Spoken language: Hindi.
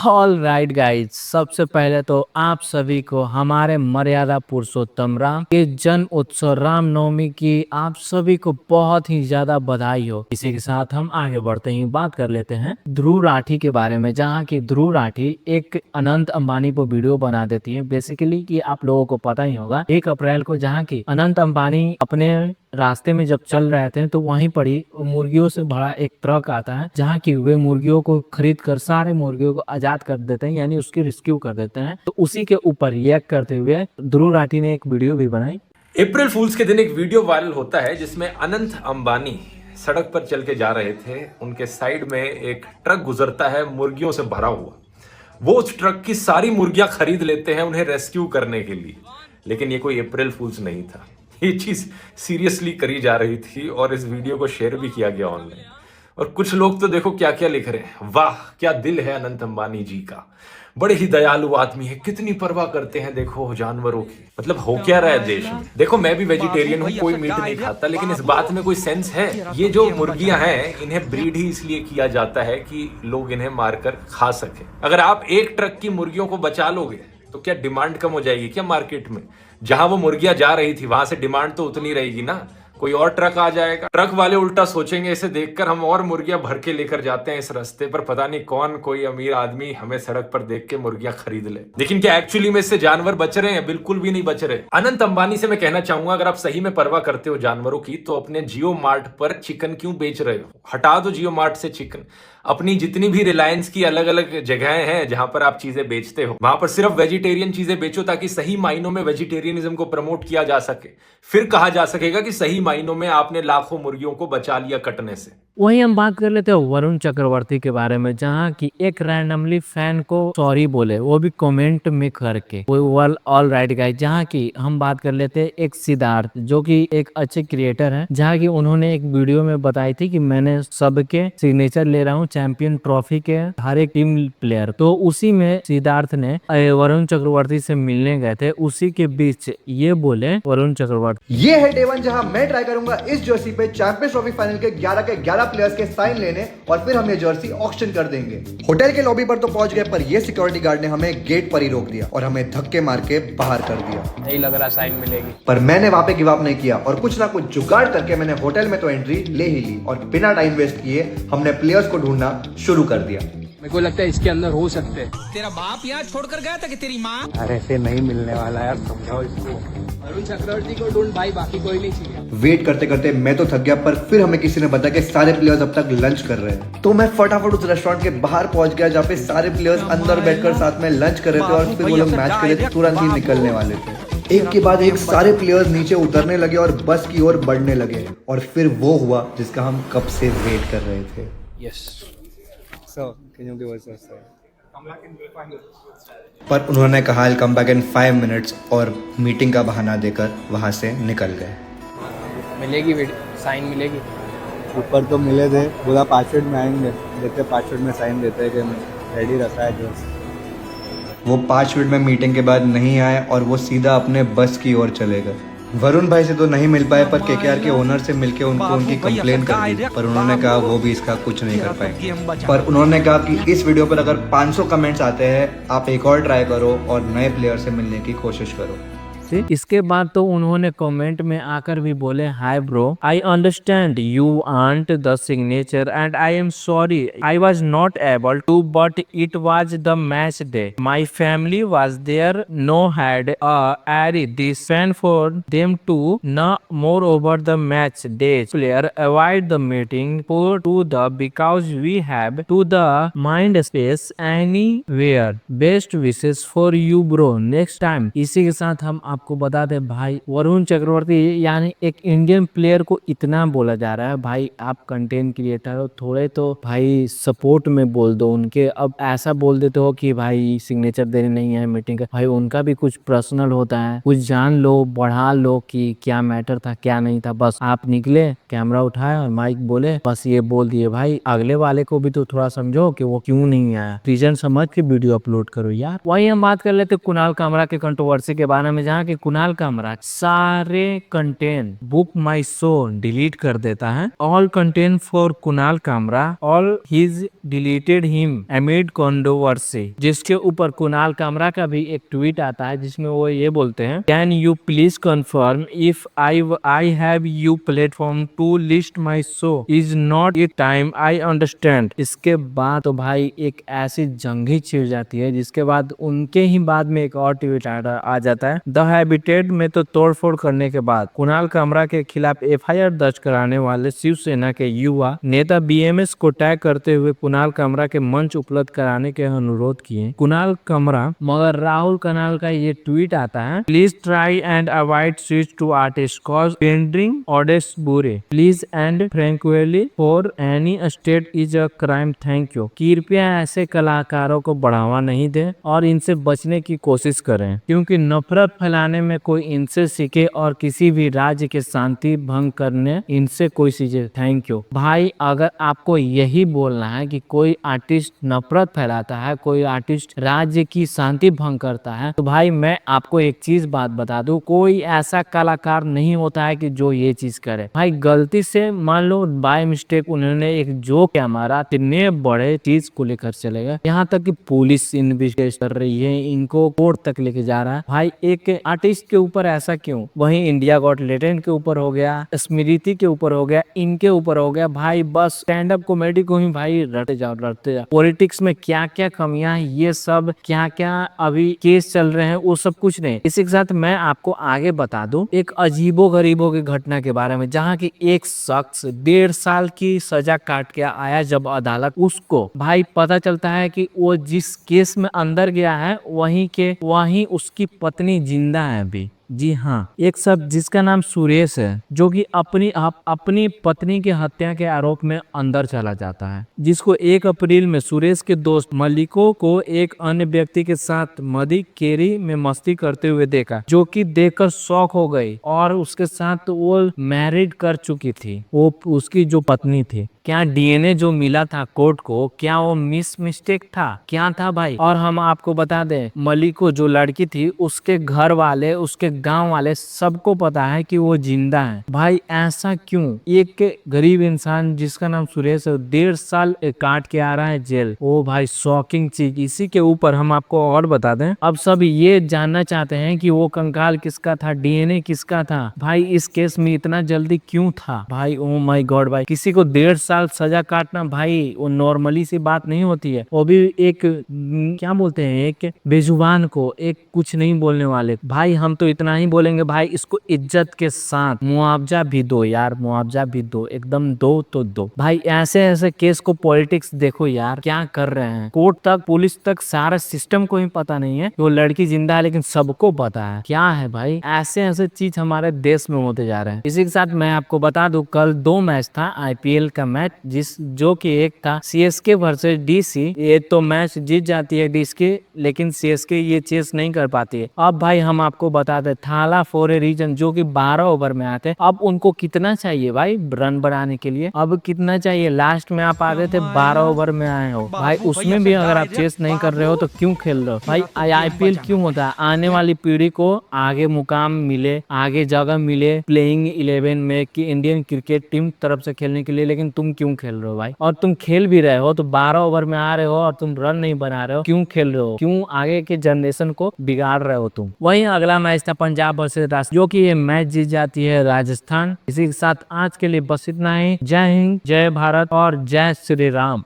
ऑल राइट गाइज, सबसे पहले तो आप सभी को हमारे मर्यादा पुरुषोत्तम राम के जन्म उत्सव रामनवमी की आप सभी को बहुत ही ज्यादा बधाई हो। इसी के साथ हम आगे बढ़ते ही बात कर लेते हैं ध्रुव राठी के बारे में, जहाँ की ध्रुव राठी एक अनंत अंबानी पर वीडियो बना देती है। बेसिकली कि आप लोगों को पता ही होगा 1 अप्रैल को जहाँ की अनंत अंबानी अपने रास्ते में जब चल रहे थे तो वहीं पर ही मुर्गियों से भरा एक ट्रक आता है, जहाँ की वे मुर्गियों को खरीद कर सारे मुर्गियों को आजाद कर देते हैं, यानी उसकी रेस्क्यू कर देते हैं। तो उसी के ऊपर रिएक्ट करते हुए ध्रुव राठी ने एक वीडियो भी बनाई। अप्रैल फूल्स के दिन एक वीडियो वायरल होता है जिसमें अनंत अंबानी सड़क पर चल के जा रहे थे। उनके साइड में एक ट्रक गुजरता है मुर्गियों से भरा हुआ। वो उस ट्रक की सारी मुर्गियां खरीद लेते हैं उन्हें रेस्क्यू करने के लिए। लेकिन ये कोई अप्रैल फूल्स नहीं था, ये चीज सीरियसली करी जा रही थी और इस वीडियो को शेयर भी किया गया ऑनलाइन। और कुछ लोग तो देखो क्या क्या लिख रहे हैं, वाह क्या दिल है अनंत अंबानी जी का, बड़े ही दयालु आदमी है, कितनी परवाह करते हैं देखो जानवरों की। मतलब हो क्या रहा है देश में। देखो मैं भी वेजिटेरियन हूँ, कोई मीट नहीं खाता, लेकिन इस बात में कोई सेंस है? ये जो मुर्गियां हैं इन्हें ब्रीड ही इसलिए किया जाता है कि लोग इन्हें मारकर खा सके। अगर आप एक ट्रक की मुर्गियों को बचा लोगे तो क्या डिमांड कम हो जाएगी क्या मार्केट में? जहां वो मुर्गियां जा रही थी वहां से डिमांड तो उतनी रहेगी ना। कोई और ट्रक आ जाएगा, ट्रक वाले उल्टा सोचेंगे इसे देखकर हम और मुर्गियां भर के लेकर जाते हैं इस रास्ते पर, पता नहीं कौन कोई अमीर आदमी हमें सड़क पर देख के मुर्गियां खरीद ले। लेकिन क्या एक्चुअली में इससे जानवर बच रहे हैं? बिल्कुल भी नहीं बच रहे। अनंत अंबानी से मैं कहना चाहूंगा, अगर आप सही में परवाह करते हो जानवरों की तो अपने जियो मार्ट पर चिकन क्यों बेच रहे हो? हटा दो जियो मार्ट से चिकन। अपनी जितनी भी रिलायंस की अलग अलग जगहें हैं जहां पर आप चीजें बेचते हो, वहां पर सिर्फ वेजिटेरियन चीजें बेचो, ताकि सही मायनों में वेजिटेरियनिज्म को प्रमोट किया जा सके। फिर कहा जा सकेगा कि सही मायनों में आपने लाखों मुर्गियों को बचा लिया कटने से। वहीं हम बात कर लेते हैं वरुण चक्रवर्ती के बारे में, जहाँ की एक रैंडमली फैन को सॉरी बोले, वो भी कमेंट में करके। ऑल राइट गाइस, जहाँ की हम बात कर लेते हैं एक सिद्धार्थ, जो कि एक अच्छे क्रिएटर हैं, जहाँ की उन्होंने एक वीडियो में बताई थी कि मैंने सबके सिग्नेचर ले रहा हूँ चैंपियन ट्रॉफी के हर एक टीम प्लेयर। तो उसी में सिद्धार्थ ने वरुण चक्रवर्ती से मिलने गए थे, उसी के बीच ये बोले वरुण चक्रवर्ती, ये है डे वन जहां मैं ट्राई करूंगा इस जर्सी पे चैंपियंस ट्रॉफी फाइनल के 11 के 11 प्लेयर्स के साइन लेने, और फिर हम ये जर्सी ऑक्शन कर देंगे। होटल के लॉबी पर तो पहुंच गए, पर ये सिक्योरिटी गार्ड ने हमें गेट पर ही रोक दिया और हमें धक्के मार के बाहर कर दिया। नहीं लग रहा साइन मिलेगी, पर मैंने वहां पे गिव अप नहीं किया और कुछ ना कुछ जुगाड़ करके मैंने होटल में तो एंट्री ले ही ली और बिना टाइम वेस्ट किए हमने प्लेयर्स को ढूंढना शुरू कर दिया। मेरे को लगता है इसके अंदर हो सकते हैं। तेरा बाप यहाँ छोड़कर गया था कि तेरी माँ? अरे ऐसे नहीं मिलने वाला यार, समझाओ इसको। अरुण चक्रवर्ती को ढूंढ भाई, बाकी कोई नहीं चाहिए। वेट करते करते मैं तो थक गया, पर फिर हमें किसी ने बताया कि सारे प्लेयर्स अब तक लंच कर रहे हैं। तो मैं फटाफट उस रेस्टोरेंट के बाहर पहुंच गया जहाँ पे सारे प्लेयर्स अंदर बैठकर साथ में लंच कर रहे थे और फिर वो लोग मैच के लिए तुरंत ही निकलने वाले थे। एक के बाद एक सारे प्लेयर्स नीचे उतरने लगे और बस की ओर बढ़ने लगे, और फिर वो हुआ जिसका हम कब से वेट कर रहे थे। Yes so can you give us a पर उन्होंने कहा I'll come back in 5 minutes और मीटिंग का बहाना देकर वहां से निकल गए। मिलेगी साइन मिलेगी? ऊपर तो मिले थे, बोला 5 मिनट में आएंगे, देखते 5 मिनट में साइन देते हैं कि रेडी रखा है जो। वो 5 मिनट में मीटिंग के बाद नहीं आए और वो सीधा अपने बस की ओर चले गए। वरुण भाई से तो नहीं मिल पाए, पर केकेआर के ओनर से मिलके उनको उनकी कंप्लेन कर दी, पर उन्होंने कहा वो भी इसका कुछ नहीं कर पाएंगे। पर उन्होंने कहा कि इस वीडियो पर अगर 500 कमेंट्स आते हैं आप एक और ट्राई करो और नए प्लेयर से मिलने की कोशिश करो। इसके बाद तो उन्होंने कमेंट में आकर भी बोले, hi bro, I understand you want the signature and I am sorry I was not able to, but it was the match day, my family was there, no had airy this fan for them to no more over the match day, player avoid the meeting for to the because we have to the mind space anywhere, best wishes for you bro next time. इसी के साथ हम आपको बता दें भाई, वरुण चक्रवर्ती यानी एक इंडियन प्लेयर को इतना बोला जा रहा है, भाई आप कंटेंट क्रिएटर हो, थोड़े तो भाई सपोर्ट में बोल दो उनके। अब ऐसा बोल देते हो कि भाई सिग्नेचर देने नहीं है मीटिंग का, भाई उनका भी कुछ पर्सनल होता है, कुछ जान लो, बढ़ा लो कि क्या मैटर था क्या नहीं था। बस आप निकले, कैमरा उठाया और माइक बोले, बस ये बोल दिए। भाई अगले वाले को भी तो थोड़ा समझो कि वो क्यों नहीं आया, रीजन समझ के वीडियो अपलोड करो यार। वही हम बात कर लेते कुणाल कामरा के कंट्रोवर्सी के बारे में, जहाँ कि कुणाल कामरा सारे कंटेंट बुक माई शो डिलीट कर देता है। All content for Kunal Kamra, all his deleted him एमिड controversy, जिसके ऊपर कुणाल कामरा का भी एक ट्वीट आता है जिसमें वो ये बोलते हैं, can you please confirm if I have you platform to list my show is not it time, I understand. इसके बाद तो भाई एक ऐसी जंग ही छिड़ जाती है, जिसके बाद उनके ही बाद में एक और ट्वीट आ जाता है। द हैबिटेट में तो तोड़फोड़ करने के बाद कुणाल कामरा के खिलाफ एफआईआर दर्ज कराने वाले शिवसेना के युवा नेता बीएमएस को टैग करते हुए कुणाल कामरा के मंच उपलब्ध कराने के अनुरोध किए कुणाल कामरा। मगर राहुल कनाल का ये ट्वीट आता है, please try and avoid switch to artist cause pending audience बुरे, please and frankly for any state is a crime, thank you. कृपया ऐसे कलाकारों को बढ़ावा नहीं दे और इनसे बचने की कोशिश करें, क्योंकि नफरत फैलाने में कोई इनसे सीखे और किसी भी राज्य के शांति भंग करने इनसे कोई सीखे, थैंक यू। भाई अगर आपको यही बोलना है कि कोई आर्टिस्ट नफरत फैलाता है, कोई आर्टिस्ट राज्य की शांति भंग करता है, तो भाई मैं आपको एक चीज बात बता दूं, कोई ऐसा कलाकार नहीं होता है कि जो ये चीज करे। भाई गलती से मान लो बाय मिस्टेक उन्होंने एक जोक क्या मारा, इतने बड़े चीज को लेकर चले गए, यहाँ तक कि पुलिस इन्वेस्टिगेट कर रही है, इनको कोर्ट तक लेके जा रहा है। भाई एक आर्टिस्ट के ऊपर ऐसा क्यों? वहीं इंडिया गॉट टैलेंट के ऊपर हो गया, स्मृति के ऊपर हो गया, इनके ऊपर हो गया। भाई बस स्टैंड अप कॉमेडी को ही भाई रटते जाओ। पॉलिटिक्स में क्या क्या कमियां है, ये सब क्या क्या अभी केस चल रहे हैं, वो सब कुछ नहीं। इसी के साथ मैं आपको आगे बता दूं एक अजीबो गरीबों की घटना के बारे में, जहाँ की एक शख्स 1.5 साल की सजा काट के आया जब अदालत, उसको भाई पता चलता है कि वो जिस केस में अंदर गया है वहीं उसकी पत्नी जिंदा है अभी। जी हाँ, एक शख्स जिसका नाम सुरेश है, जो कि अपनी पत्नी की हत्या के आरोप में अंदर चला जाता है, जिसको 1 अप्रैल में सुरेश के दोस्त मलिको को एक अन्य व्यक्ति के साथ मदीकेरी में मस्ती करते हुए देखा, जो कि देखकर शॉक हो गई और उसके साथ वो मैरिड कर चुकी थी, वो उसकी जो पत्नी थी। क्या डीएनए जो मिला था कोर्ट को, क्या वो मिस्टेक था, क्या था भाई? और हम आपको बता दें, मलिको जो लड़की थी, उसके घर वाले, उसके गांव वाले सबको पता है कि वो जिंदा है। भाई ऐसा क्यों? एक गरीब इंसान जिसका नाम सुरेश है 1.5 साल काट के आ रहा है जेल। ओ भाई शॉकिंग चीज। इसी के ऊपर हम आपको और बता दें, अब सब ये जानना चाहते हैं कि वो कंकाल किसका था, डीएनए किसका था। भाई इस केस में इतना जल्दी क्यों था भाई? ओ माय गॉड भाई, किसी को 1.5 साल सजा काटना भाई वो नॉर्मली सी बात नहीं होती है। वो भी एक क्या बोलते हैं, एक बेजुबान को, एक कुछ नहीं बोलने वाले। भाई हम तो इतना ही बोलेंगे, भाई इसको इज्जत के साथ मुआवजा भी दो यार, मुआवजा भी दो, एकदम दो तो दो। भाई ऐसे ऐसे केस को पॉलिटिक्स देखो यार क्या कर रहे हैं। कोर्ट तक, पुलिस तक, सारा सिस्टम को ही पता नहीं है वो लड़की जिंदा है, लेकिन सबको पता है। क्या है भाई, ऐसे ऐसे चीज हमारे देश में होते जा रहे हैं। इसी के साथ मैं आपको बता दूं, कल 2 मैच था आईपीएल का मैच, जो कि एक था सीएसके वर्सेस डीसी। ये तो मैच जीत जाती है डीसी, लेकिन सीएसके ये चेस नहीं कर पाती है। अब भाई हम आपको बता दे, थाला फॉर ए रीजन जो कि 12 ओवर में आते हैं, अब उनको कितना चाहिए भाई रन बनाने के लिए? अब कितना चाहिए? लास्ट में आप आ गए थे 12 ओवर में आए हो भाई, उसमें भी अगर आप चेस नहीं कर रहे हो तो क्यों खेल रहे हो भाई? आईपीएल क्यों होता है? आने वाली पीढ़ी को आगे मुकाम मिले, आगे जगह मिले प्लेइंग 11 में कि इंडियन क्रिकेट टीम तरफ से खेलने के लिए, लेकिन तुम क्यों खेल रहे हो भाई? और तुम खेल भी रहे हो तो 12 ओवर में आ रहे हो और तुम रन नहीं बना रहे हो, क्यों खेल रहे हो? क्यों आगे के जनरेशन को बिगाड़ रहे हो तुम? वही अगला मैच था पंजाब वर्सेस राजस्थान, जो कि ये मैच जीत जाती है राजस्थान। इसी के साथ आज के लिए बस इतना ही। जय हिंद, जय भारत और जय श्री राम।